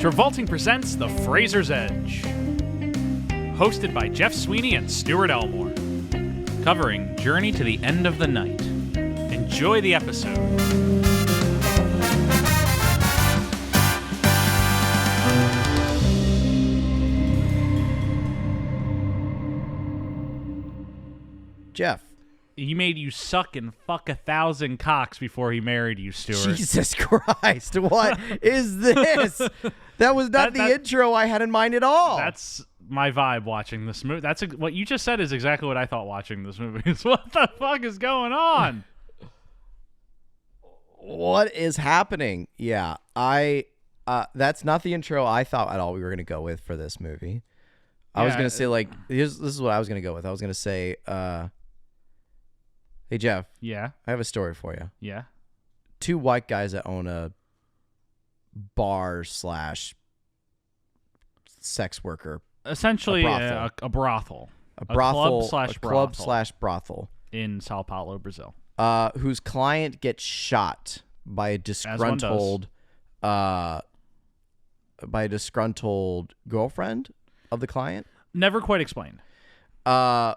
Travolting presents The Fraser's Edge. Hosted by Jeff Sweeney and Stuart Elmore. Covering Journey to the End of the Night. Enjoy the episode. Jeff. He made you suck and fuck 1,000 cocks before he married you, Stuart. Jesus Christ, what is this? That was not the intro I had in mind at all. That's my vibe watching this movie. What you just said is exactly what I thought watching this movie. What the fuck is going on? What is happening? Yeah, that's not the intro I thought at all we were going to go with for this movie. I was going to say, like, this is what I was going to go with. I was going to say, hey, Jeff. Yeah? I have a story for you. Yeah? Two white guys that own a bar / sex worker. Essentially a brothel. A brothel. Club/brothel. In São Paulo, Brazil. Whose client gets shot by a disgruntled girlfriend of the client. Never quite explained. Who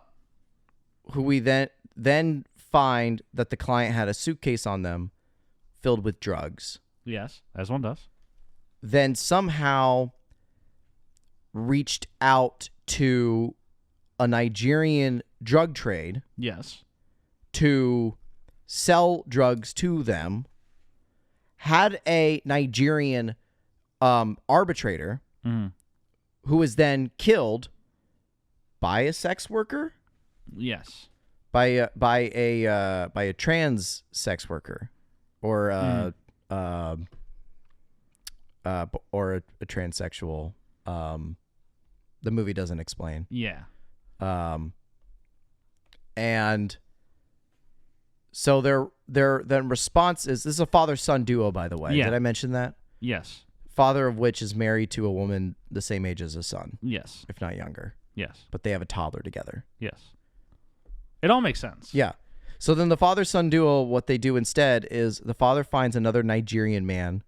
we then find that the client had a suitcase on them filled with drugs. Yes, as one does. Then somehow reached out to a Nigerian drug trade. Yes. To sell drugs to them. Had a Nigerian arbitrator who was then killed by a sex worker. Yes. By a trans sex worker, or a transsexual. The movie doesn't explain. Yeah. And so their response is, this is a father-son duo, by the way. Yeah. Did I mention that? Yes. Father of which is married to a woman the same age as his son. Yes. If not younger. Yes. But they have a toddler together. Yes. It all makes sense. Yeah. So then the father-son duo, what they do instead is the father finds another Nigerian man.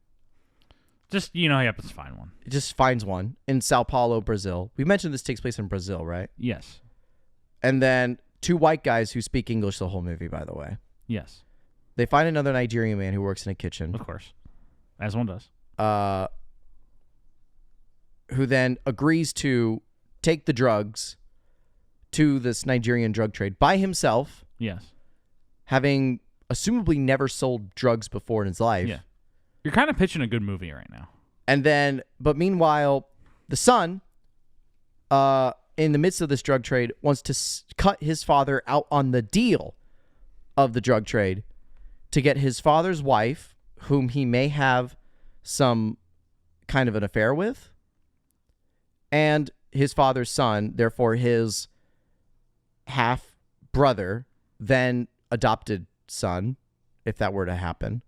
Just, he happens to find one. Just finds one in São Paulo, Brazil. We mentioned this takes place in Brazil, right? Yes. And then two white guys who speak English the whole movie, by the way. Yes. They find another Nigerian man who works in a kitchen. Of course. As one does. Who then agrees to take the drugs to this Nigerian drug trade by himself. Yes. Having assumably never sold drugs before in his life. Yeah. You're kind of pitching a good movie right now. And then, but meanwhile, the son, in the midst of this drug trade, wants to cut his father out on the deal of the drug trade to get his father's wife, whom he may have some kind of an affair with, and his father's son, therefore his half-brother, then adopted son, if that were to happen,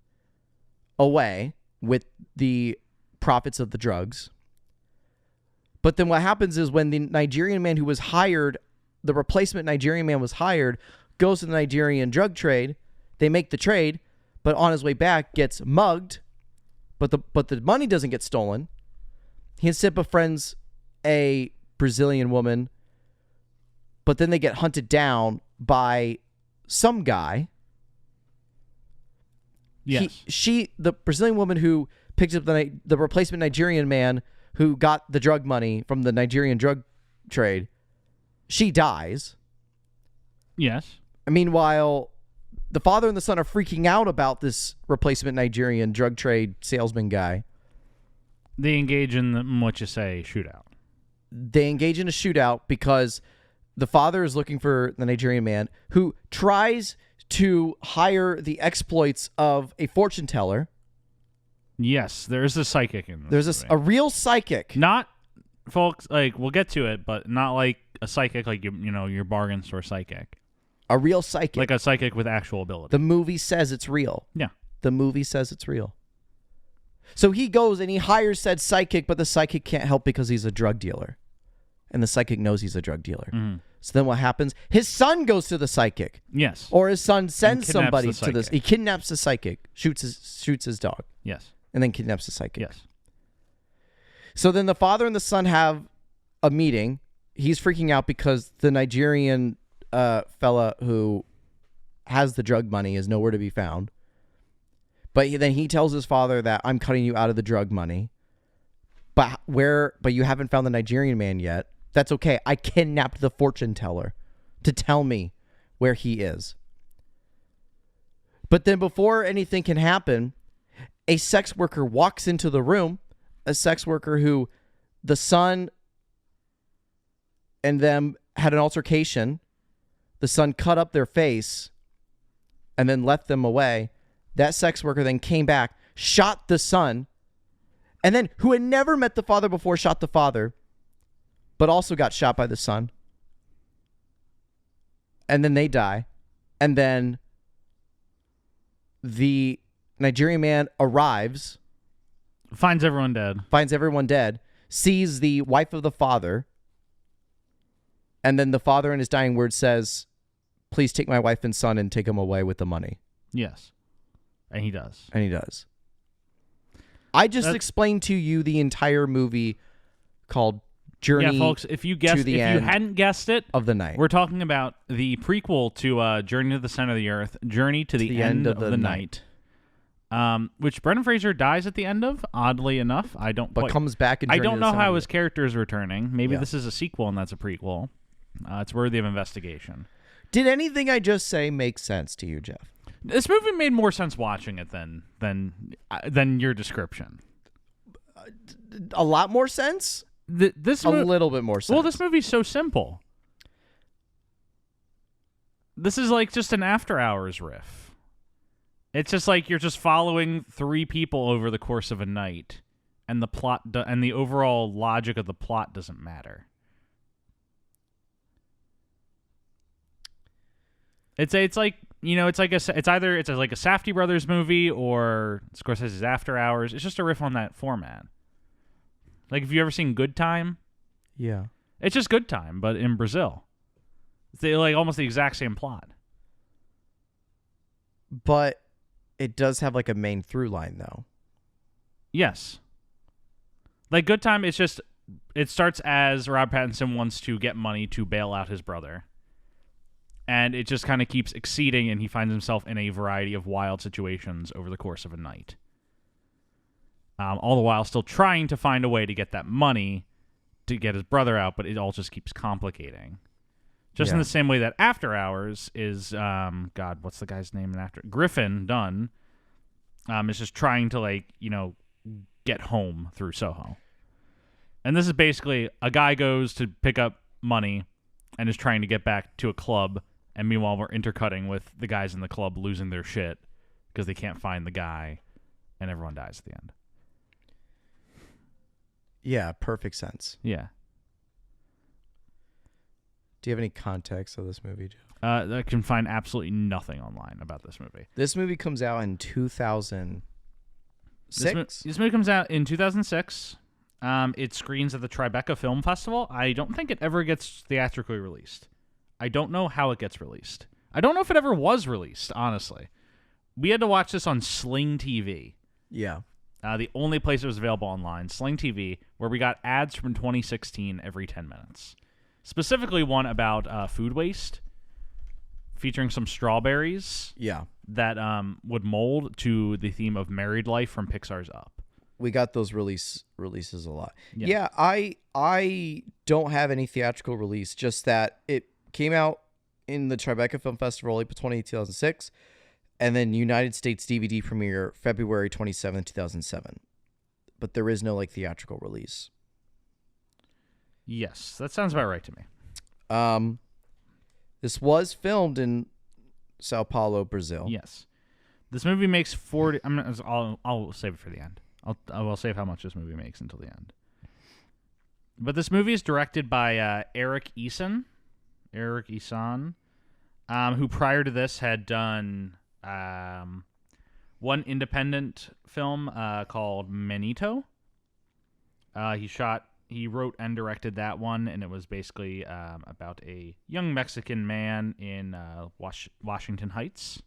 away with the profits of the drugs. But then what happens is when the Nigerian man who was hired, the replacement Nigerian man was hired, goes to the Nigerian drug trade, they make the trade, but on his way back gets mugged, but the money doesn't get stolen. He instead befriends a Brazilian woman, but then they get hunted down by some guy. Yes. The Brazilian woman who picked up the replacement Nigerian man who got the drug money from the Nigerian drug trade, she dies. Yes. Meanwhile, the father and the son are freaking out about this replacement Nigerian drug trade salesman guy. They engage in what you say, shootout. They engage in a shootout because the father is looking for the Nigerian man who tries to hire the exploits of a fortune teller. Yes, there's a psychic in this. There's a real psychic. Not, folks, like, we'll get to it, but not like a psychic like your bargain store psychic. A real psychic. Like a psychic with actual ability. The movie says it's real. Yeah. The movie says it's real. So he goes and he hires said psychic, but the psychic can't help because he's a drug dealer. And the psychic knows he's a drug dealer. Mm-hmm. So then what happens? His son goes to the psychic. Yes. Or his son sends somebody to this. He kidnaps the psychic, shoots his dog. Yes. And then kidnaps the psychic. Yes. So then the father and the son have a meeting. He's freaking out because the Nigerian fella who has the drug money is nowhere to be found. But then he tells his father that I'm cutting you out of the drug money. But you haven't found the Nigerian man yet. That's okay. I kidnapped the fortune teller to tell me where he is. But then before anything can happen, a sex worker walks into the room, a sex worker who the son and them had an altercation. The son cut up their face and then left them away. That sex worker then came back, shot the son, and then who had never met the father before shot the father, but also got shot by the son. And then they die. And then the Nigerian man arrives. Finds everyone dead. Sees the wife of the father. And then the father in his dying words says, please take my wife and son and take them away with the money. Yes. And he does. I just explained to you the entire movie called Journey. Yeah, folks, if you hadn't guessed it of the night, we're talking about the prequel to Journey to the Center of the Earth, Journey to the End of the Night. Which Brendan Fraser dies at the end of, oddly enough. Comes back. I don't know how his character is returning. Maybe this is a sequel and that's a prequel. It's worthy of investigation. Did anything I just say make sense to you, Jeff? This movie made more sense watching it than your description. A lot more sense? A little bit more sense. Well, this movie's so simple. This is like just an After Hours riff. It's just like you're just following three people over the course of a night, and the plot and the overall logic of the plot doesn't matter. It's like it's like either like a Safdie Brothers movie or Scorsese's After Hours. It's just a riff on that format. Like, have you ever seen Good Time? Yeah. It's just Good Time, but in Brazil. It's like almost the exact same plot. But it does have like a main through line, though. Yes. Like Good Time, it starts as Rob Pattinson wants to get money to bail out his brother. And it just kind of keeps exceeding, and he finds himself in a variety of wild situations over the course of a night. All the while still trying to find a way to get that money to get his brother out, but it all just keeps complicating. In the same way that After Hours is, what's the guy's name in After? Griffin Dunn is just trying to, get home through Soho. And this is basically a guy goes to pick up money and is trying to get back to a club, and meanwhile we're intercutting with the guys in the club losing their shit because they can't find the guy, and everyone dies at the end. Yeah, perfect sense. Yeah. Do you have any context of this movie, Joe? I can find absolutely nothing online about this movie. This movie comes out in 2006? This movie comes out in 2006. It screens at the Tribeca Film Festival. I don't think it ever gets theatrically released. I don't know how it gets released. I don't know if it ever was released, honestly. We had to watch this on Sling TV. Yeah. The only place it was available online, Sling TV, where we got ads from 2016 every 10 minutes. Specifically one about food waste, featuring some strawberries that would mold to the theme of married life from Pixar's Up. We got those releases a lot. Yeah, I don't have any theatrical release, just that it came out in the Tribeca Film Festival April 2006, and then United States DVD premiere February 27, 2007. But there is no theatrical release. Yes, that sounds about right to me. This was filmed in São Paulo, Brazil. Yes. This movie makes 40. I'll save it for the end. I will save how much this movie makes until the end. But this movie is directed by Eric Eason, who prior to this had done one independent film called Manito. He wrote and directed that one, and it was basically about a young Mexican man in Washington Heights.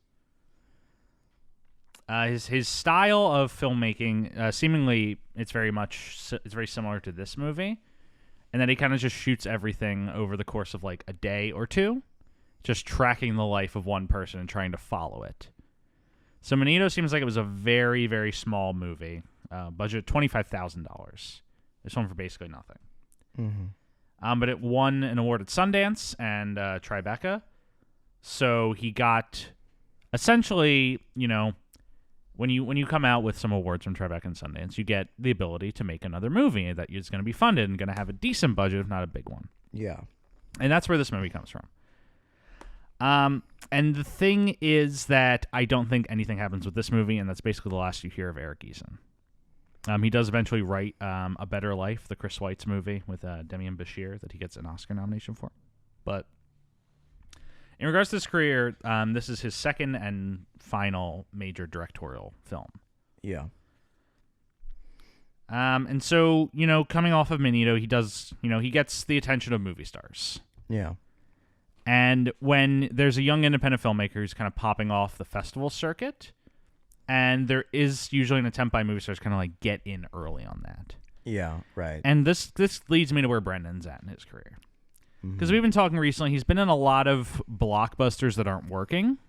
His style of filmmaking, seemingly, it's very similar to this movie, and then he kind of just shoots everything over the course of like a day or two, just tracking the life of one person and trying to follow it. So Manito seems like it was a very, very small movie, budget $25,000. This one for basically nothing. Mm-hmm. But it won an award at Sundance and Tribeca, so he got essentially, when you come out with some awards from Tribeca and Sundance, you get the ability to make another movie that is going to be funded and going to have a decent budget, if not a big one. Yeah. And that's where this movie comes from. And the thing is that I don't think anything happens with this movie, and that's basically the last you hear of Eric Eason. He does eventually write A Better Life, the Chris Weitz movie with Demian Bashir that he gets an Oscar nomination for. But in regards to his career, this is his second and final major directorial film. Yeah. And so, coming off of Manito, he does, he gets the attention of movie stars. Yeah. And when there's a young independent filmmaker who's kind of popping off the festival circuit, and there is usually an attempt by movie stars kind of like get in early on that. Yeah, right. And this leads me to where Brendan's at in his career. Because we've been talking recently, he's been in a lot of blockbusters that aren't working.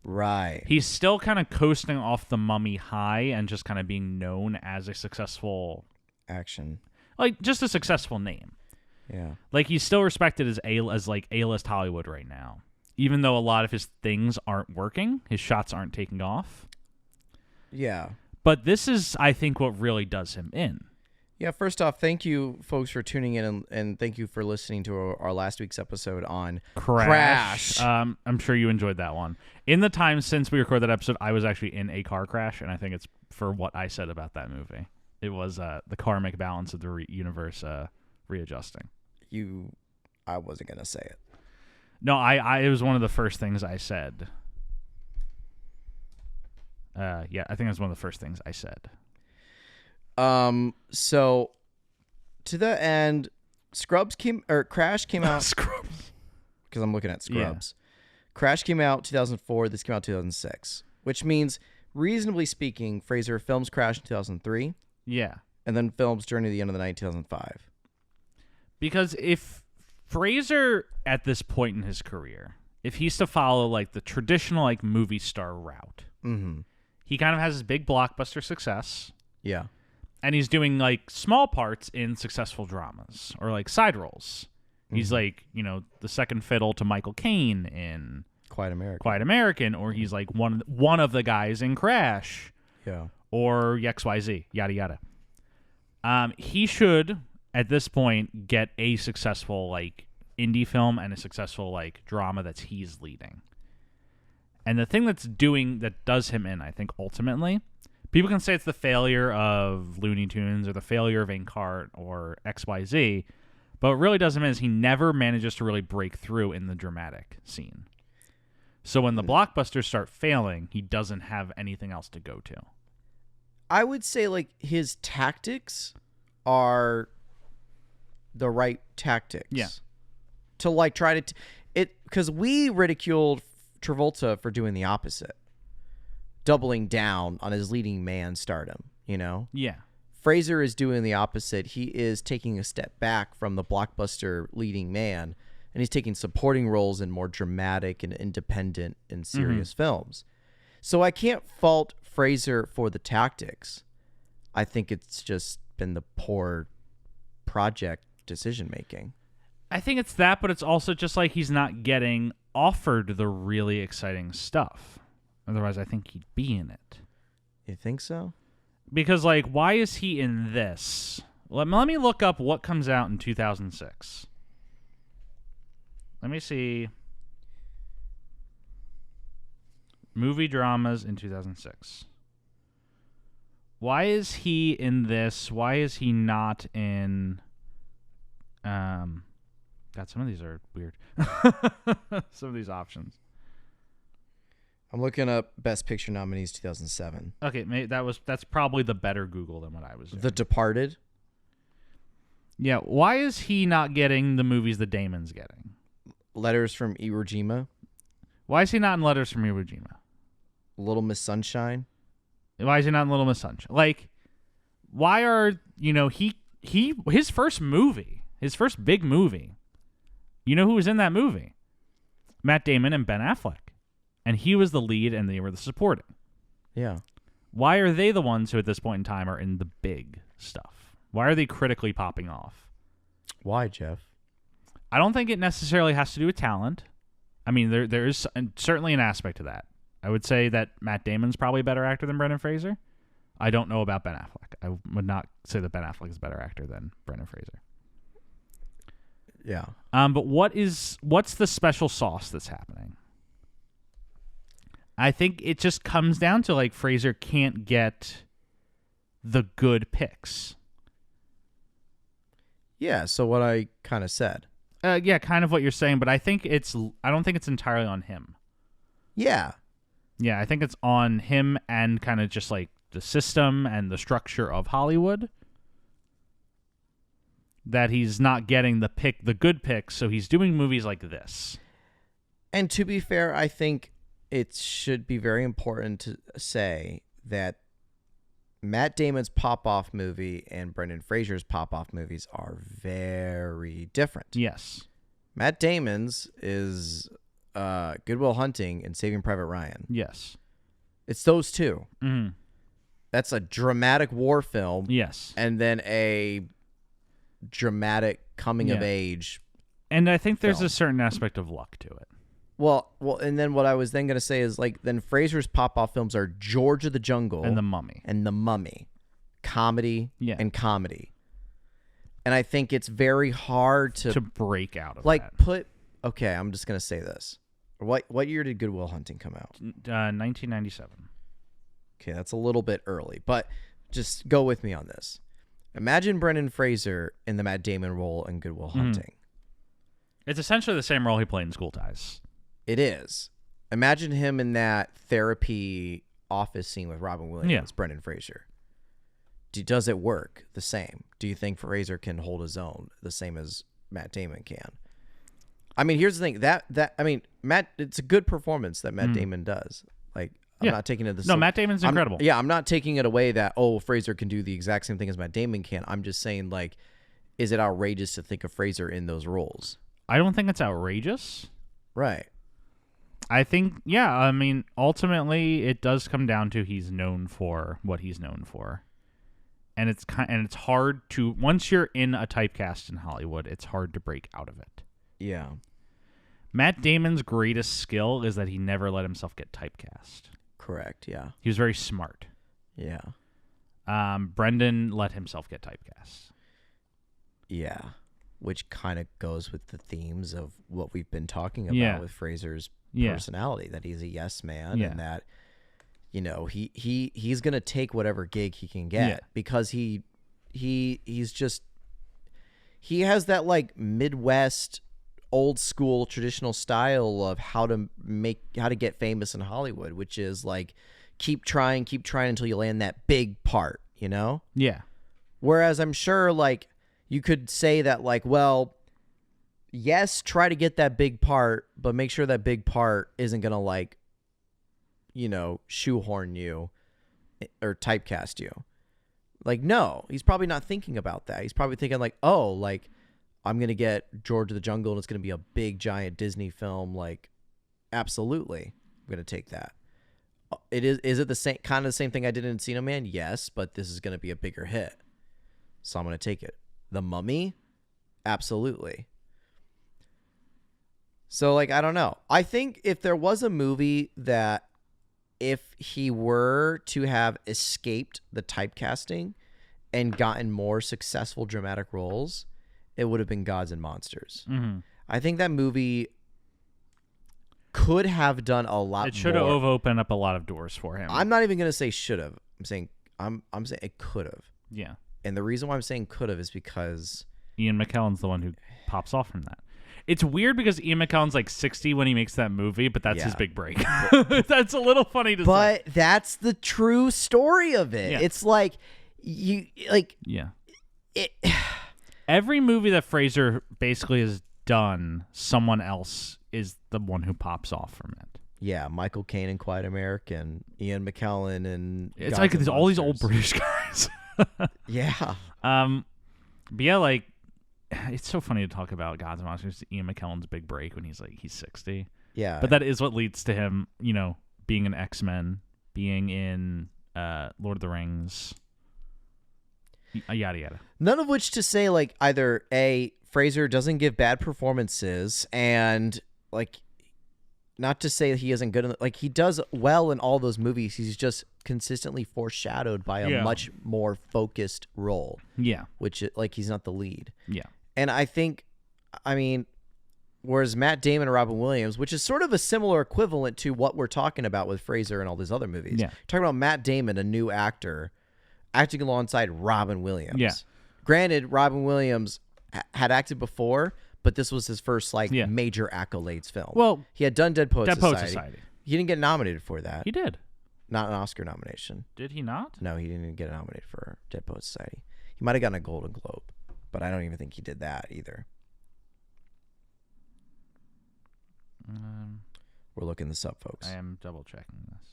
Right. He's still kind of coasting off the Mummy high and just kind of being known as a successful... action. Like, just a successful name. Yeah. Like, he's still respected as A-list Hollywood right now. Even though a lot of his things aren't working, his shots aren't taking off. Yeah. But this is, I think, what really does him in. Yeah, first off, thank you, folks, for tuning in, and thank you for listening to our last week's episode on Crash. I'm sure you enjoyed that one. In the time since we recorded that episode, I was actually in a car crash, and I think it's for what I said about that movie. It was the karmic balance of the universe readjusting. I wasn't going to say it. No, it was one of the first things I said. Yeah, I think it was one of the first things I said. So to the end, Crash came out. Scrubs. Because I'm looking at Scrubs. Yeah. Crash came out 2004. This came out 2006, which means, reasonably speaking, Fraser films Crash in 2003. Yeah. And then films Journey to the End of the Night in 2005. Because if Fraser, at this point in his career, if he's to follow like the traditional like movie star route, he kind of has his big blockbuster success. Yeah. And he's doing like small parts in successful dramas or like side roles. He's like, the second fiddle to Michael Caine in Quite American, or he's like one of the guys in Crash. Yeah. Or XYZ, yada yada. He should at this point get a successful like indie film and a successful like drama that he's leading. And the thing that does him in, I think, ultimately, people can say it's the failure of Looney Tunes or the failure of Inkheart or XYZ, but what really does him in is he never manages to really break through in the dramatic scene. So when the blockbusters start failing, he doesn't have anything else to go to. I would say like his tactics are the right tactics. Yeah. To like try to because we ridiculed Travolta for doing the opposite. Doubling down on his leading man stardom, Yeah. Fraser is doing the opposite. He is taking a step back from the blockbuster leading man, and he's taking supporting roles in more dramatic and independent and serious films. So I can't fault Fraser for the tactics. I think it's just been the poor project decision making. I think it's that, but it's also just like he's not getting offered the really exciting stuff. Otherwise, I think he'd be in it. You think so? Because, like, why is he in this? Let me look up what comes out in 2006. Let me see. Movie dramas in 2006. Why is he in this? Why is he not in... God, some of these are weird. Some of these options. I'm looking up Best Picture nominees 2007. Okay, that's probably the better Google than what I was doing. The Departed. Yeah, why is he not getting the movies that Damon's getting? Letters from Iwo Jima. Why is he not in Letters from Iwo Jima? Little Miss Sunshine. Why is he not in Little Miss Sunshine? Like, why are his first big movie? You know who was in that movie? Matt Damon and Ben Affleck, and he was the lead, and they were the supporting. Yeah. Why are they the ones who, at this point in time, are in the big stuff? Why are they critically popping off? Why, Jeff? I don't think it necessarily has to do with talent. I mean, there is certainly an aspect to that. I would say that Matt Damon's probably a better actor than Brendan Fraser. I don't know about Ben Affleck. I would not say that Ben Affleck is a better actor than Brendan Fraser. Yeah. But what's the special sauce that's happening? I think it just comes down to, like, Fraser can't get the good picks. Yeah, so what I kind of said. Yeah, kind of what you're saying, but I don't think it's entirely on him. Yeah. Yeah, I think it's on him and kind of just like the system and the structure of Hollywood that he's not getting the good picks, so he's doing movies like this. And to be fair, I think it should be very important to say that Matt Damon's pop-off movie and Brendan Fraser's pop-off movies are very different. Yes. Matt Damon's is Good Will Hunting and Saving Private Ryan. Yes. It's those two. Mm-hmm. That's a dramatic war film. Yes. And then a dramatic coming-of-age And I think there's film. a certain aspect of luck to it. Well, and then what I was then going to say is, like, then Fraser's pop-off films are George of the Jungle And The Mummy. and The Mummy, comedy and comedy. And I think it's very hard to break out of like that. Okay, I'm just going to say this. What year did Good Will Hunting come out? 1997. Okay, that's a little bit early, but just go with me on this. Imagine Brendan Fraser in the Matt Damon role in Good Will Hunting. It's essentially the same role he played in School Ties. It is. Imagine him in that therapy office scene with Robin Williams, Brendan Fraser. Does it work the same? Do you think Fraser can hold his own the same as Matt Damon can? I mean, here's the thing. Matt, it's a good performance that Matt Damon does. Like, I'm not taking it No, Matt Damon's incredible. I'm not taking it away that, Fraser can do the exact same thing as Matt Damon can. I'm just saying, like, is it outrageous to think of Fraser in those roles? I don't think it's outrageous. Right. I think, ultimately it does come down to he's known for what he's known for. And it's hard to, once you're in a typecast in Hollywood, it's hard to break out of it. Yeah. Matt Damon's greatest skill is that he never let himself get typecast. Correct, yeah. He was very smart. Yeah. Brendan let himself get typecast. Yeah. Which kind of goes with the themes of what we've been talking about with Fraser's personality, that he's a yes man and that, he's going to take whatever gig he can get because he has that, like, Midwest old school traditional style of how to get famous in Hollywood, which is like keep trying until you land that big part, Yeah. Whereas I'm sure, like, you could say that, like, well, yes, try to get that big part, but make sure that big part isn't going to, like, shoehorn you or typecast you. Like, no, he's probably not thinking about that. He's probably thinking, like, I'm going to get George of the Jungle and it's going to be a big, giant Disney film. Like, absolutely, I'm going to take that. Is it the same kind of the same thing I did in Encino Man? Yes, but this is going to be a bigger hit. So I'm going to take it. The Mummy? Absolutely. So, like, I don't know. I think if there was a movie that if he were to have escaped the typecasting and gotten more successful dramatic roles, it would have been Gods and Monsters. Mm-hmm. I think that movie could have done a lot more. It should have opened up a lot of doors for him. I'm not even going to say should have. I'm saying it could have. Yeah. And the reason why I'm saying could have is because Ian McKellen's the one who pops off from that. It's weird because Ian McKellen's like 60 when he makes that movie, but that's his big break. That's a little funny to say. But that's the true story of it. Yeah. It's like every movie that Fraser basically has done, someone else is the one who pops off from it. Yeah, Michael Caine in Quiet American, Ian McKellen and It's Gods like and there's all these old Monsters. British guys. Yeah. But yeah, like it's so funny to talk about Gods and Monsters. Ian McKellen's big break when he's 60. Yeah. But that is what leads to him, being in X-Men, being in Lord of the Rings, yada yada. None of which to say, like, either A, Fraser doesn't give bad performances, and like, not to say he isn't good he does well in all those movies. He's just consistently foreshadowed by a much more focused role. Yeah. Which, like, he's not the lead. Yeah. And I think, whereas Matt Damon and Robin Williams, which is sort of a similar equivalent to what we're talking about with Fraser and all these other movies. Yeah. Talking about Matt Damon, a new actor, acting alongside Robin Williams. Yeah. Granted, Robin Williams had acted before, but this was his first major accolades film. Well, he had done Dead Poets Society. Society. He didn't get nominated for that. He did. Not an Oscar nomination. Did he not? No, he didn't get nominated for Dead Poets Society. He might have gotten a Golden Globe, but I don't even think he did that either. We're looking this up, folks. I am double checking this.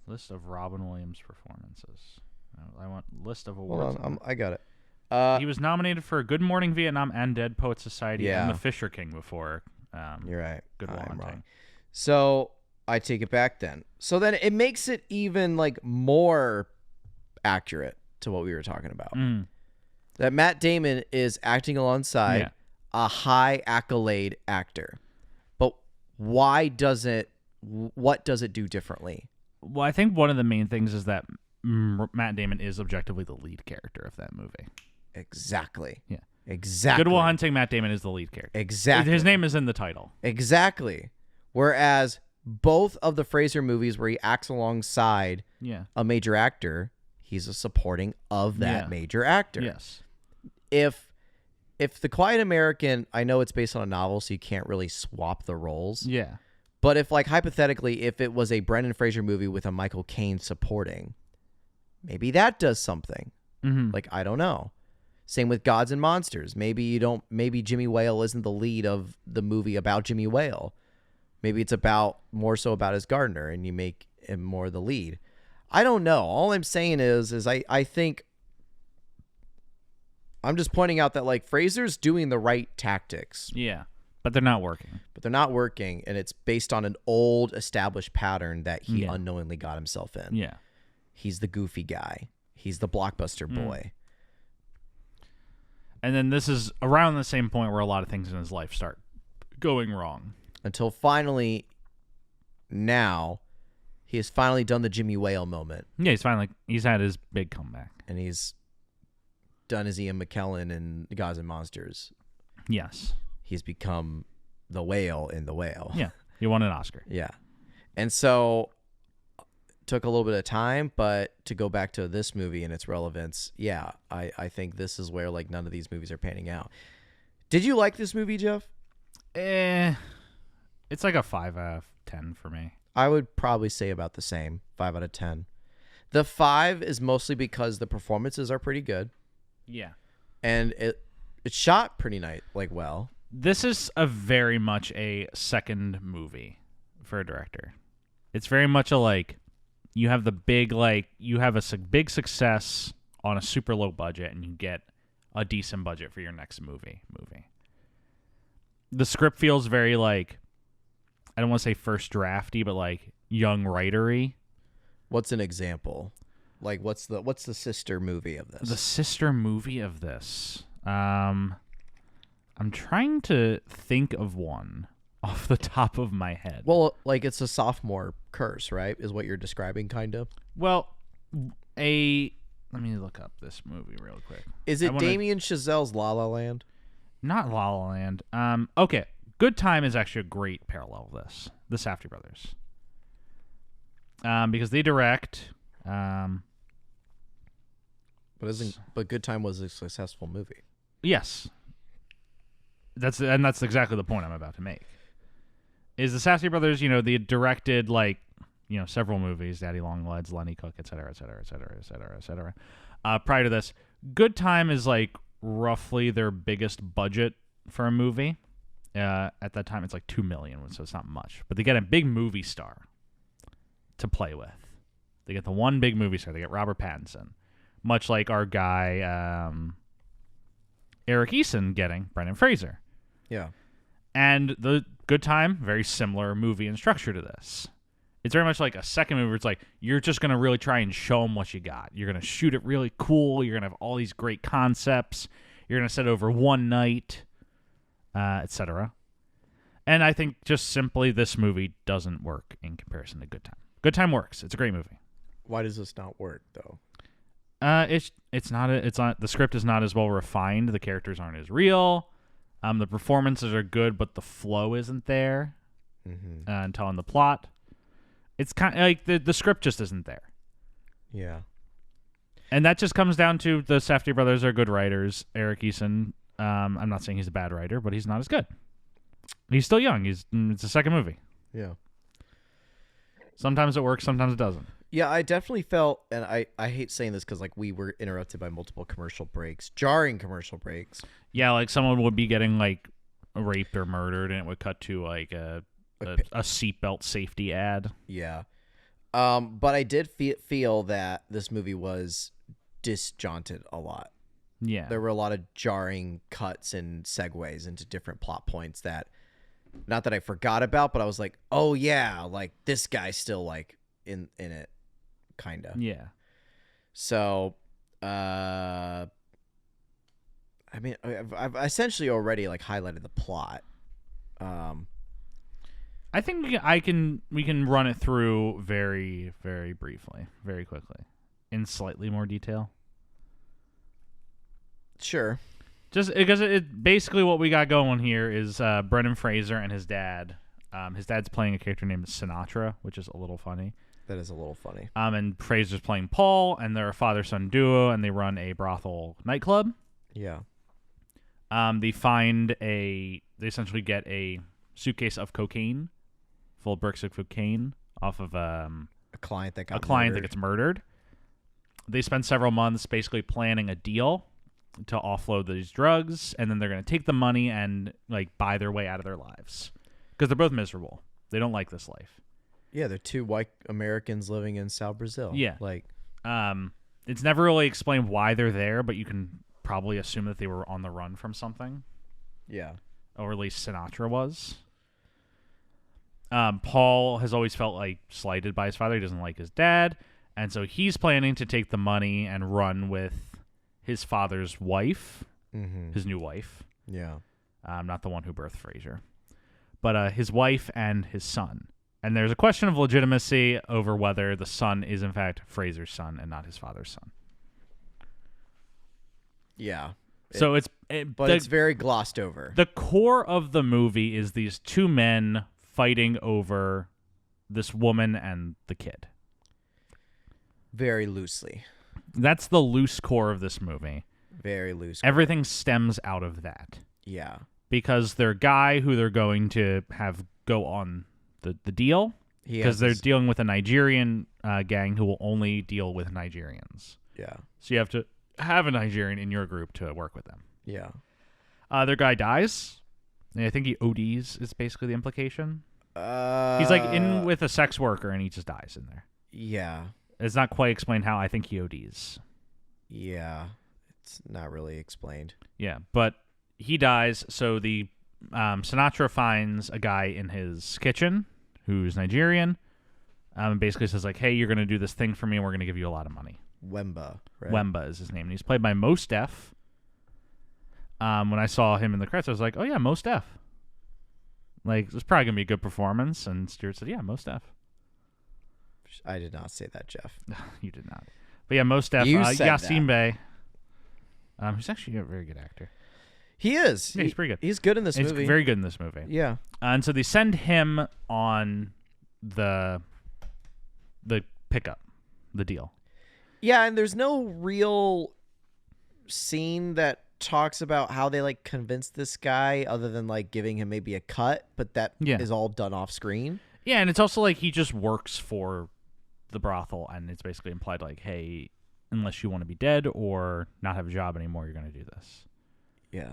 List of Robin Williams performances. I want list of awards. Hold on, I got it. He was nominated for Good Morning Vietnam and Dead Poets Society Yeah. and The Fisher King before. You're right. Good Will I'm Hunting. wrong. So I take it back then. So then it makes it even more accurate to what we were talking about. That Matt Damon is acting alongside a high accolade actor. But what does it do differently? Well, I think one of the main things is that Matt Damon is objectively the lead character of that movie. Exactly. Yeah. Exactly. Good Will Hunting, Matt Damon is the lead character. Exactly. His name is in the title. Exactly. Whereas both of the Fraser movies where he acts alongside a major actor, he's a supporting of that major actor. Yes. If The Quiet American, I know it's based on a novel, so you can't really swap the roles. Yeah. But if, hypothetically, if it was a Brendan Fraser movie with a Michael Caine supporting, maybe that does something. I don't know. Same with Gods and Monsters. Maybe Jimmy Whale isn't the lead of the movie about Jimmy Whale. Maybe it's more so about his gardener, and you make him more the lead. I don't know. All I'm saying is I think I'm just pointing out that Fraser's doing the right tactics. Yeah. But they're not working. And it's based on an old established pattern that he unknowingly got himself in. Yeah. He's the goofy guy. He's the blockbuster boy. And then this is around the same point where a lot of things in his life start going wrong. Until finally, now, he has finally done the Jimmy Whale moment. Yeah, he's had his big comeback. And he's done his Ian McKellen in Gods and Monsters. Yes. He's become the whale in The Whale. Yeah, he won an Oscar. Yeah. And so, took a little bit of time, but to go back to this movie and its relevance, I think this is where none of these movies are panning out. Did you like this movie, Jeff? It's like a 5 out of 10 for me. I would probably say about the same, 5 out of 10. The 5 is mostly because the performances are pretty good. Yeah. And it's shot pretty well. This is very much a second movie for a director. It's very much a you have the big you have a big success on a super low budget, and you get a decent budget for your next movie. The script feels very I don't want to say first drafty, but young writery. What's an example? What's the sister movie of this? The sister movie of this. I'm trying to think of one off the top of my head. Well, it's a sophomore curse, right? Is what you're describing, kind of. Well, let me look up this movie real quick. Is it Damien Chazelle's La La Land? Not La La Land. Okay. Good Time is actually a great parallel of this. The Safdie brothers. Because they direct. But Good Time was a successful movie. Yes. That's exactly the point I'm about to make. Is the Safdie brothers, they directed several movies, Daddy Long Legs, Lenny Cook, et cetera, et cetera, et cetera, et cetera, et cetera. Prior to this, Good Time is roughly their biggest budget for a movie. At that time, it's like $2 million, so it's not much. But they get a big movie star to play with. They get the one big movie star. They get Robert Pattinson, much like our guy Eric Eason getting Brendan Fraser. Yeah. And the Good Time, very similar movie and structure to this. It's very much like a second movie where it's like, you're just going to really try and show them what you got. You're going to shoot it really cool. You're going to have all these great concepts. You're going to set it over one night, etc. And I think just simply this movie doesn't work in comparison to Good Time. Good Time works. It's a great movie. Why does this not work, though? It's not the script is not as well refined. The characters aren't as real. The performances are good, but the flow isn't there. And telling the plot, it's kind of like the script just isn't there. Yeah, and that just comes down to the Safdie brothers are good writers. Eric Eason, I'm not saying he's a bad writer, but he's not as good. He's still young. It's a second movie. Yeah. Sometimes it works, sometimes it doesn't. Yeah, I definitely felt, and I hate saying this because like we were interrupted by multiple commercial breaks, jarring commercial breaks. Yeah, like someone would be getting like raped or murdered, and it would cut to like a seatbelt safety ad. Yeah, but I did feel that this movie was disjointed a lot. Yeah, there were a lot of jarring cuts and segues into different plot points that, not that I forgot about, but I was like, oh yeah, like this guy's still like in it. Kind of. Yeah. So, I mean, I've essentially already like highlighted the plot. I think we can run it through very, very briefly, very quickly, in slightly more detail. Sure. Just because it basically what we got going here is Brendan Fraser and his dad. His dad's playing a character named Sinatra, which is a little funny. That is a little funny. And Fraser's playing Paul, and they're a father-son duo, and they run a brothel nightclub. Yeah. They essentially get a suitcase of cocaine, full of bricks of cocaine, off of a client that gets murdered. They spend several months basically planning a deal to offload these drugs, and then they're going to take the money and like buy their way out of their lives because they're both miserable. They don't like this life. Yeah, they're two white Americans living in São Brazil. Yeah. Like, it's never really explained why they're there, but you can probably assume that they were on the run from something. Yeah. Or at least Sinatra was. Paul has always felt like slighted by his father. He doesn't like his dad. And so he's planning to take the money and run with his father's wife, his new wife. Yeah. Not the one who birthed Fraser. But his wife and his son. And there's a question of legitimacy over whether the son is, in fact, Fraser's son and not his father's son. Yeah. So it's very glossed over. The core of the movie is these two men fighting over this woman and the kid. Very loosely. That's the loose core of this movie. Very loose. Everything stems out of that. Yeah. Because their guy who they're going to have go on the deal, because they're dealing with a Nigerian gang who will only deal with Nigerians. Yeah. So you have to have a Nigerian in your group to work with them. Yeah. Their guy dies. And I think he ODs is basically the implication. He's like in with a sex worker and he just dies in there. Yeah. It's not quite explained how. I think he ODs. Yeah. It's not really explained. Yeah, but he dies. So the Sinatra finds a guy in his kitchen who's Nigerian, and basically says like, "Hey, you're going to do this thing for me, and we're going to give you a lot of money." Wemba, right? Wemba is his name, and he's played by Mos Def. When I saw him in the credits, I was like, "Oh yeah, Mos Def." Like, it's probably going to be a good performance, and Stuart said, "Yeah, Mos Def." I did not say that, Jeff. You did not. But yeah, Mos Def. Yassine Bey. He's actually a very good actor. He is. Yeah, he's pretty good. He's good in this movie. He's very good in this movie. Yeah. And so they send him on the pickup, the deal. Yeah, and there's no real scene that talks about how they like convinced this guy other than like giving him maybe a cut, but that is all done off screen. Yeah, and it's also like he just works for the brothel, and it's basically implied like, hey, unless you want to be dead or not have a job anymore, you're going to do this. Yeah.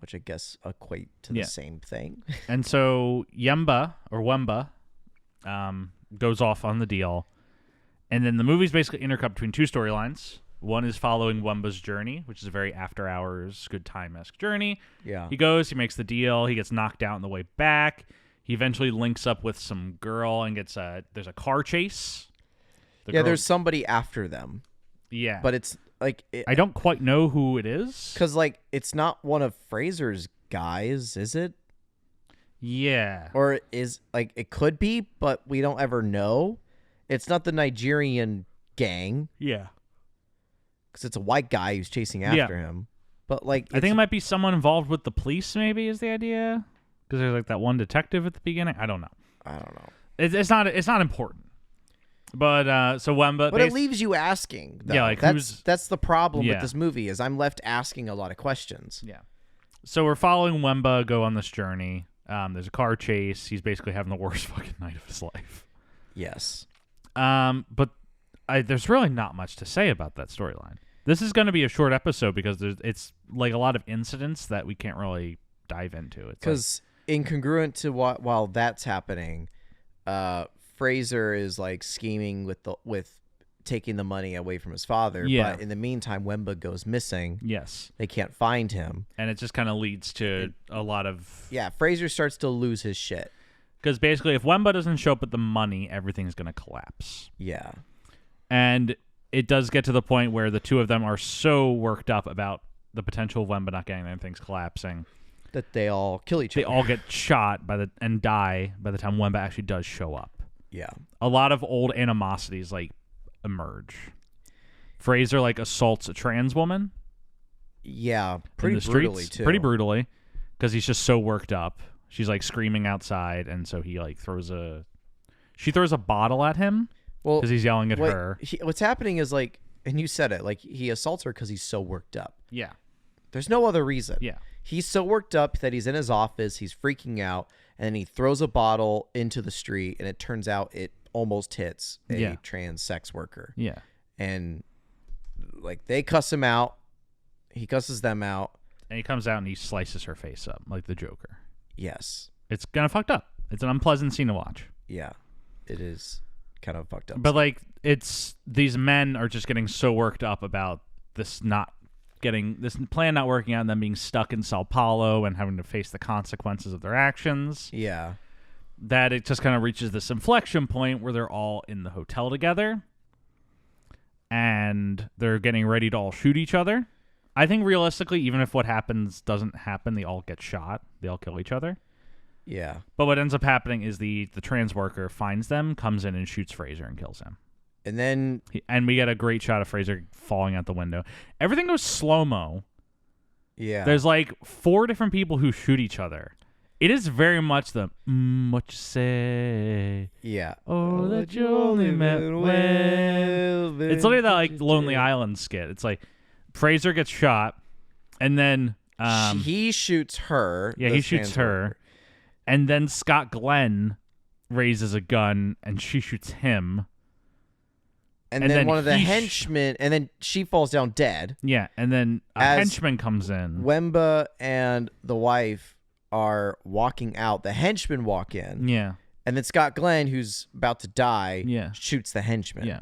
which I guess equate to the same thing. And so Wemba goes off on the deal. And then the movie's basically intercut between two storylines. One is following Wemba's journey, which is a very after-hours, good time-esque journey. Yeah. He goes, he makes the deal, he gets knocked out on the way back. He eventually links up with some girl and there's a car chase. There's somebody after them. Yeah. But it's like... I don't quite know who it is. Because, like, it's not one of Fraser's guys, is it? Yeah. Or is, like, it could be, but we don't ever know. It's not the Nigerian gang. Yeah. Because it's a white guy who's chasing after him. But, like... I think it might be someone involved with the police, maybe, is the idea. Because there's, like, that one detective at the beginning. I don't know. It's not important. But, so Wemba... But it leaves you asking, though. Yeah, like, that's the problem with this movie, is I'm left asking a lot of questions. Yeah. So we're following Wemba go on this journey. There's a car chase. He's basically having the worst fucking night of his life. Yes. But there's really not much to say about that storyline. This is going to be a short episode because it's like a lot of incidents that we can't really dive into. Because incongruent to while that's happening, Fraser is like scheming with taking the money away from his father. Yeah. But in the meantime, Wemba goes missing. Yes. They can't find him. And it just kind of leads to a lot of... Yeah, Fraser starts to lose his shit. Because basically, if Wemba doesn't show up with the money, everything's going to collapse. Yeah. And it does get to the point where the two of them are so worked up about the potential of Wemba not getting things collapsing that they all kill each other. They all get shot and die by the time Wemba actually does show up. Yeah. A lot of old animosities like emerge. Fraser like assaults a trans woman. Yeah, pretty in the brutally streets, too. Pretty brutally, because he's just so worked up. She's like screaming outside, and so he like throws a bottle at him. Well, because he's yelling at her. What's happening is like, and you said it, like he assaults her because he's so worked up. Yeah. There's no other reason. Yeah. He's so worked up that he's in his office, he's freaking out, and then he throws a bottle into the street, and it turns out it almost hits a trans sex worker. Yeah. And like they cuss him out. He cusses them out. And he comes out and he slices her face up like the Joker. Yes. It's kind of fucked up. It's an unpleasant scene to watch. Yeah. It is kind of fucked up. But like these men are just getting so worked up about this plan not working out and them being stuck in São Paulo and having to face the consequences of their actions. Yeah. That it just kind of reaches this inflection point where they're all in the hotel together and they're getting ready to all shoot each other. I think realistically, even if what happens doesn't happen, they all get shot. They all kill each other. Yeah. But what ends up happening is the trans worker finds them, comes in and shoots Fraser and kills him. And then... And we get a great shot of Fraser falling out the window. Everything goes slow-mo. Yeah. There's like 4 different people who shoot each other. It is very much the, what you say. Yeah. Oh, that you only met when. It's literally that like Lonely Island skit. It's like Fraser gets shot, and then... he shoots her. Yeah, he shoots her. Worker. And then Scott Glenn raises a gun, and she shoots him. And then one of the henchmen, and then she falls down dead. Yeah, and then a henchman comes in. Wemba and the wife are walking out. The henchmen walk in. Yeah. And then Scott Glenn, who's about to die, shoots the henchman. Yeah.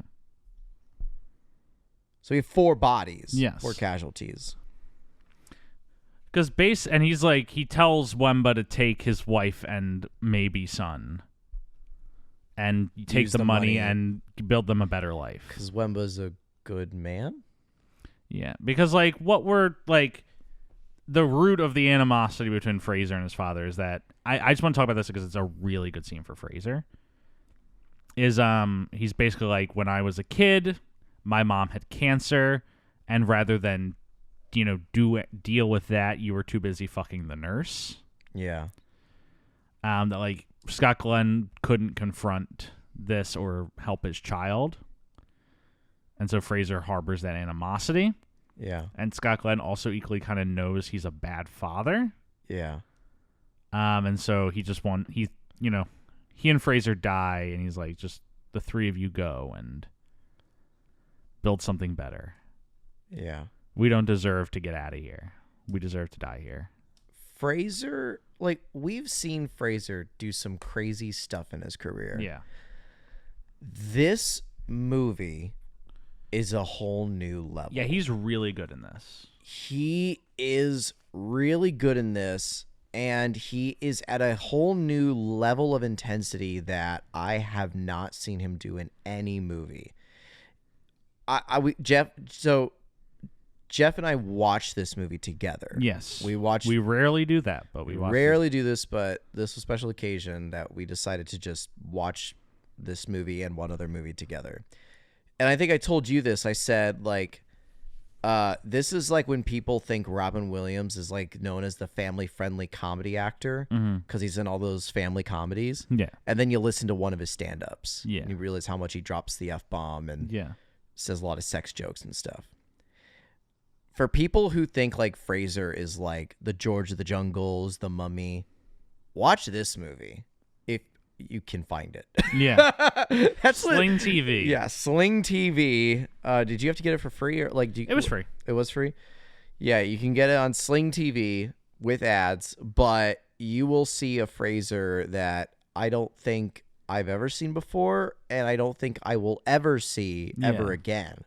So we have 4 bodies. Yes. 4 casualties. Because he's like, he tells Wemba to take his wife and maybe son. And take the money and build them a better life. Because Wemba's a good man? Yeah. Because, like, what we're, like, the root of the animosity between Fraser and his father is that, I just want to talk about this because it's a really good scene for Fraser, is he's basically like, when I was a kid, my mom had cancer, and rather than, deal with that, you were too busy fucking the nurse. Yeah. That, like, Scott Glenn couldn't confront this or help his child. And so Fraser harbors that animosity. Yeah. And Scott Glenn also equally kind of knows he's a bad father. Yeah. And so he and Fraser die, and he's like, just the 3 of you go and build something better. Yeah. We don't deserve to get out of here. We deserve to die here. Fraser, like, we've seen Fraser do some crazy stuff in his career. Yeah. This movie is a whole new level. Yeah, he's really good in this. He is really good in this, and he is at a whole new level of intensity that I have not seen him do in any movie. Jeff and I watched this movie together. Yes. We rarely do that, but we watched rarely do this, but this was a special occasion that we decided to just watch this movie and one other movie together. And I think I told you this. I said, like, this is like when people think Robin Williams is like known as the family-friendly comedy actor because he's in all those family comedies. Yeah. And then you listen to one of his stand-ups. Yeah. And you realize how much he drops the F-bomb and says a lot of sex jokes and stuff. For people who think like Fraser is like the George of the Jungles, the Mummy, watch this movie if you can find it. Yeah. That's Sling TV. Yeah, Sling TV. Did you have to get it for free or like? It was free. It was free. Yeah, you can get it on Sling TV with ads, but you will see a Fraser that I don't think I've ever seen before, and I don't think I will ever see ever again.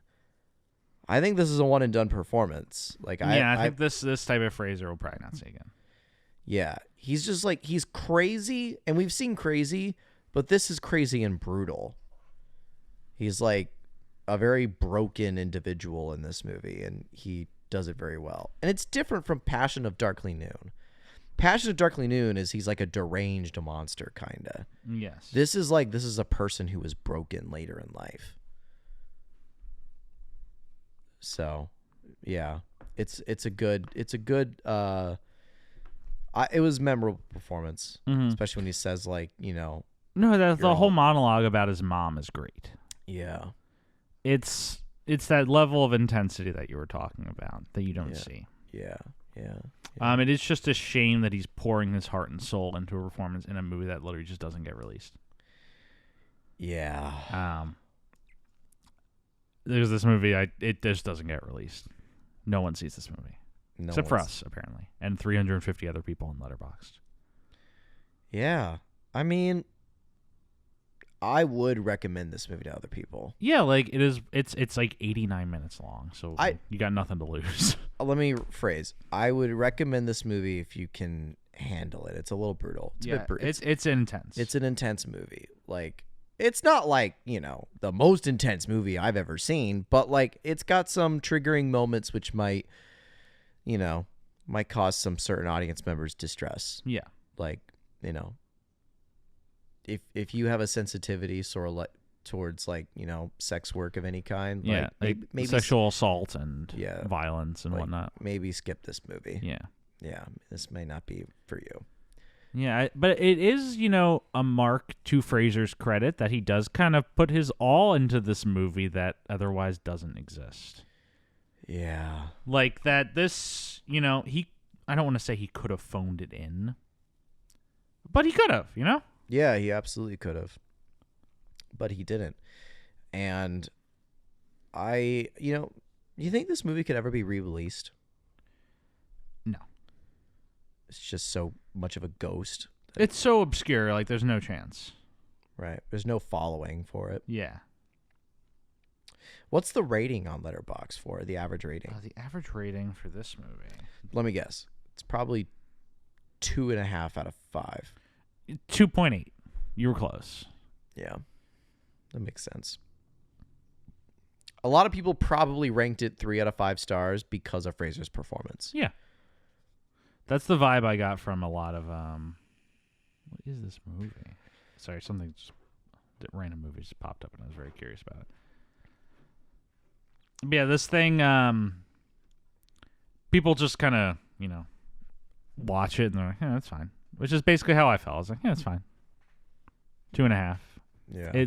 I think this is a one and done performance. Like I think this type of Fraser will probably not see again. Yeah, he's just like, he's crazy, and we've seen crazy, but this is crazy and brutal. He's like a very broken individual in this movie, and he does it very well. And it's different from Passion of Darkly Noon. Passion of Darkly Noon is he's like a deranged monster, kind of. Yes. This is a person who was broken later in life. So, yeah, it was a memorable performance, especially when he says like, you know, no, the whole monologue about his mom is great. Yeah, it's that level of intensity that you were talking about that you don't see. Yeah. It is just a shame that he's pouring his heart and soul into a performance in a movie that literally just doesn't get released. Yeah. There's this movie, it just doesn't get released. No one sees this movie. Except for us, apparently. And 350 other people in Letterboxd. Yeah. I mean, I would recommend this movie to other people. Yeah, like it's like 89 minutes long, so you got nothing to lose. Let me rephrase. I would recommend this movie if you can handle it. It's a little brutal. It's intense. It's an intense movie. Like, it's not like, you know, the most intense movie I've ever seen, but like it's got some triggering moments which might cause some certain audience members distress. Yeah. Like, you know, if you have a sensitivity towards like, you know, sex work of any kind, like maybe sexual assault and violence and whatnot. Maybe skip this movie. Yeah. This may not be for you. Yeah, but it is, you know, a mark to Fraser's credit that he does kind of put his all into this movie that otherwise doesn't exist. Yeah. Like that this, you know, I don't want to say he could have phoned it in, but he could have, you know? Yeah, he absolutely could have. But he didn't. And you think this movie could ever be re-released? No. It's just so much of a ghost. It's so obscure, like there's no chance. Right. There's no following for it. Yeah. What's the rating on Letterboxd for the average rating? The average rating for this movie. Let me guess. It's probably 2.5 out of 5. 2.8. You were close. Yeah. That makes sense. A lot of people probably ranked it 3 out of 5 stars because of Fraser's performance. Yeah. That's the vibe I got from a lot of what is this movie? Sorry, random movie just popped up and I was very curious about it. But yeah, this thing people just kind of, you know, watch it and they're like, yeah, that's fine. Which is basically how I felt. I was like, yeah, it's fine. 2.5. Yeah.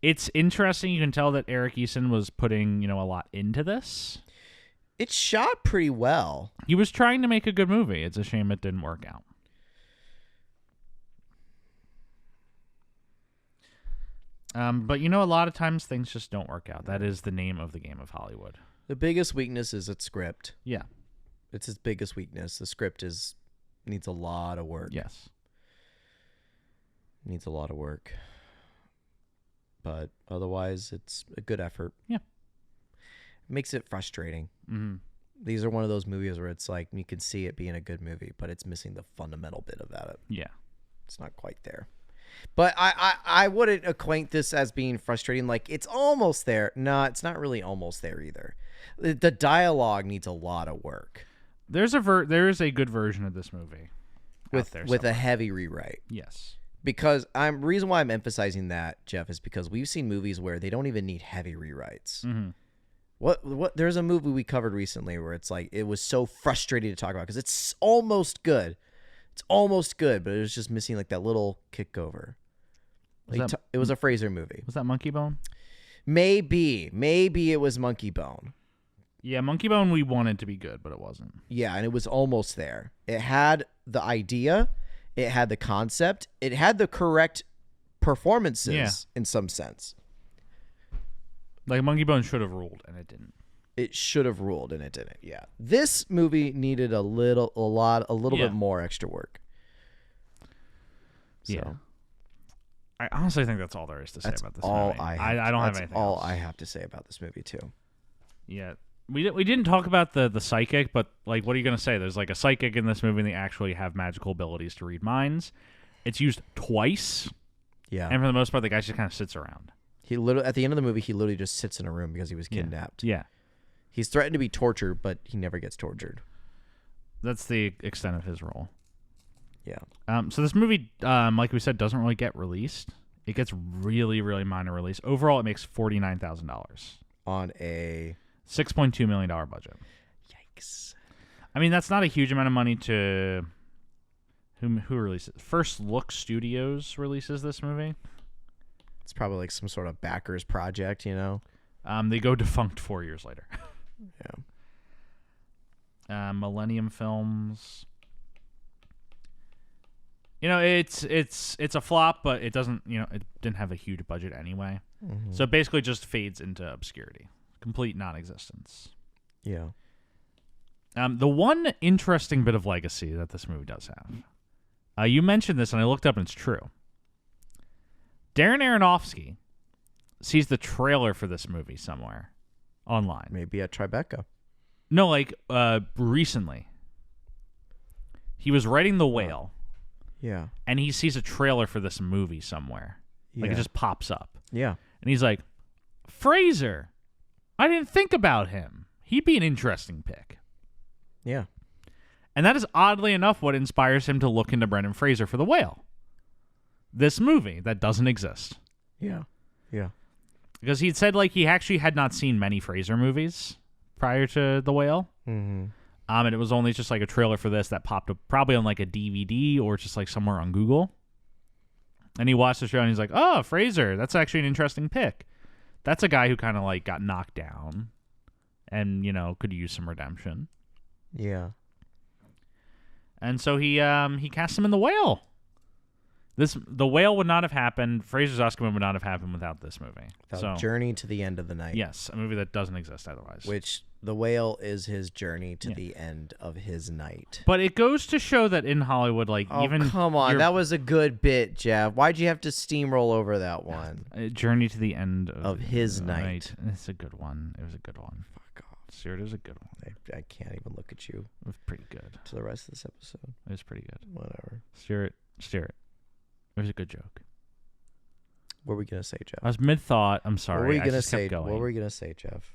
It's interesting. You can tell that Eric Eason was putting, you know, a lot into this. It's shot pretty well. He was trying to make a good movie. It's a shame it didn't work out. But you know, a lot of times things just don't work out. That is the name of the game of Hollywood. The biggest weakness is its script. Yeah. It's its biggest weakness. The script is Needs a lot of work. Yes. Needs a lot of work. But otherwise, it's a good effort. Yeah. Makes it frustrating. Mm-hmm. These are one of those movies where it's like you can see it being a good movie, but it's missing the fundamental bit about it. Yeah. It's not quite there. But I wouldn't acquaint this as being frustrating. Like, it's almost there. No, it's not really almost there either. The dialogue needs a lot of work. There is a good version of this movie with a heavy rewrite. Yes. Because reason why I'm emphasizing that, Jeff, is because we've seen movies where they don't even need heavy rewrites. Mm-hmm. What? There's a movie we covered recently where it's like it was so frustrating to talk about because it's almost good. It's almost good, but it was just missing like that little kick over. It was a Fraser movie. Was that Monkey Bone? Maybe it was Monkey Bone. Yeah, Monkey Bone we wanted to be good, but it wasn't. Yeah, and it was almost there. It had the idea, it had the concept, it had the correct performances in some sense. Like Monkey Bone should have ruled, and it didn't. It should have ruled, and it didn't. Yeah, this movie needed a little bit more extra work. So. Yeah, I honestly think that's all there is to say about this movie. I don't have anything. That's all else. I have to say about this movie too. Yeah, we didn't talk about the psychic, but like, what are you gonna say? There's like a psychic in this movie, and they actually have magical abilities to read minds. It's used twice. Yeah, and for the most part, the guy just kind of sits around. He literally at the end of the movie, he literally just sits in a room because he was kidnapped. Yeah. He's threatened to be tortured, but he never gets tortured. That's the extent of his role. Yeah. So this movie, like we said, doesn't really get released. It gets really, really minor release. Overall, it makes $49,000 on a $6.2 million budget. Yikes! I mean, that's not a huge amount of money to who releases. First Look Studios releases this movie. It's probably like some sort of backers project, you know. They go defunct 4 years later. Yeah. Millennium Films. You know, it's a flop, but it doesn't. You know, it didn't have a huge budget anyway, so it basically just fades into obscurity, complete non-existence. Yeah. The one interesting bit of legacy that this movie does have, you mentioned this, and I looked up, and it's true. Darren Aronofsky sees the trailer for this movie somewhere online. Maybe at Tribeca. No, like recently. He was writing The Whale. Yeah. And he sees a trailer for this movie somewhere. Like it just pops up. Yeah. And he's like, Fraser, I didn't think about him. He'd be an interesting pick. Yeah. And that is oddly enough what inspires him to look into Brendan Fraser for The Whale. This movie that doesn't exist. Yeah. Yeah. Because he'd said like he actually had not seen many Fraser movies prior to The Whale. Mm-hmm. And it was only just like a trailer for this that popped up probably on like a DVD or just like somewhere on Google. And he watched the show and he's like, oh, Fraser, that's actually an interesting pick. That's a guy who kind of like got knocked down and, you know, could use some redemption. Yeah. And so he cast him in The Whale. The Whale would not have happened. Fraser's Oscar would not have happened without this movie. Without Journey to the End of the Night. Yes, a movie that doesn't exist otherwise. Which The Whale is his journey to the end of his night. But it goes to show that in Hollywood, like even come on, that was a good bit, Jeff. Why'd you have to steamroll over that one? Journey to the End of his night. It's a good one. It was a good one. Fuck off, Stuart. It was a good one. I can't even look at you. It was pretty good. To the rest of this episode, it was pretty good. Whatever. Stuart. It was a good joke. What were we gonna say, Jeff? I was mid thought. I'm sorry. What were you gonna say? What were you gonna say, Jeff?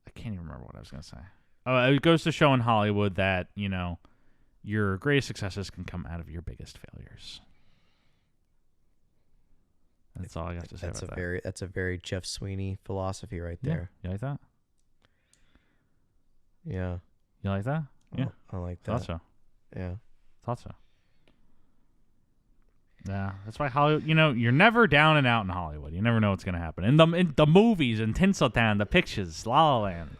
I can't even remember what I was gonna say. Oh, it goes to show in Hollywood that, you know, your greatest successes can come out of your biggest failures. That's all I got to say about that. That's a very Jeff Sweeney philosophy right there. You like that? Yeah. You like that? Yeah. I like that. Thought so. Yeah. Thought so. Yeah, that's why Hollywood. You know, you're never down and out in Hollywood. You never know what's gonna happen in the movies, in Tinseltown, the pictures, La La Land.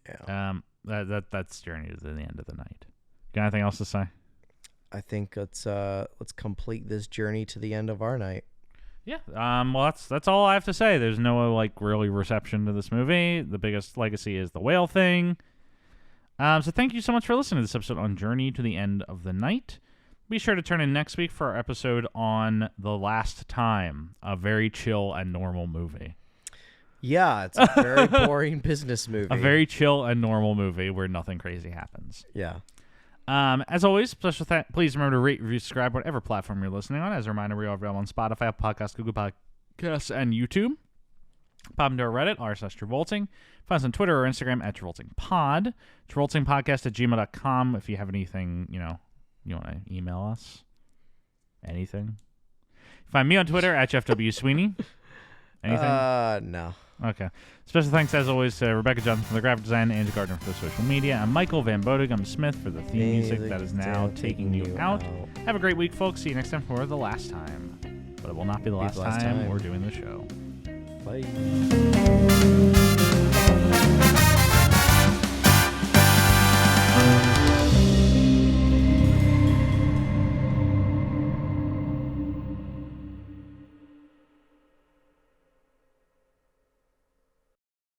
Yeah. That's Journey to the End of the Night. Got anything else to say? I think let's complete this journey to the end of our night. Yeah. Well, that's all I have to say. There's no like really reception to this movie. The biggest legacy is the whale thing. So thank you so much for listening to this episode on Journey to the End of the Night. Be sure to turn in next week for our episode on The Last Time, a very chill and normal movie. Yeah, it's a very boring business movie. A very chill and normal movie where nothing crazy happens. Yeah. As always, please remember to rate, review, subscribe, whatever platform you're listening on. As a reminder, we are available on Spotify, Apple Podcasts, Google Podcasts, and YouTube. Pop into our Reddit, r/Travolting. Find us on Twitter or Instagram at TravoltingPod. TravoltingPodcast@gmail.com. If you have anything, you want to email us. Anything. Find me on Twitter at Jeff W. Sweeney. Anything? No. Okay. Special thanks, as always, to Rebecca Johnson for the graphic design, Andrew Gardner for the social media, and Michael Van Bodegum Smith for the theme music that is now taking you out. Have a great week, folks. See you next time for The Last Time. But it will not be the last time we're doing the show. Bye.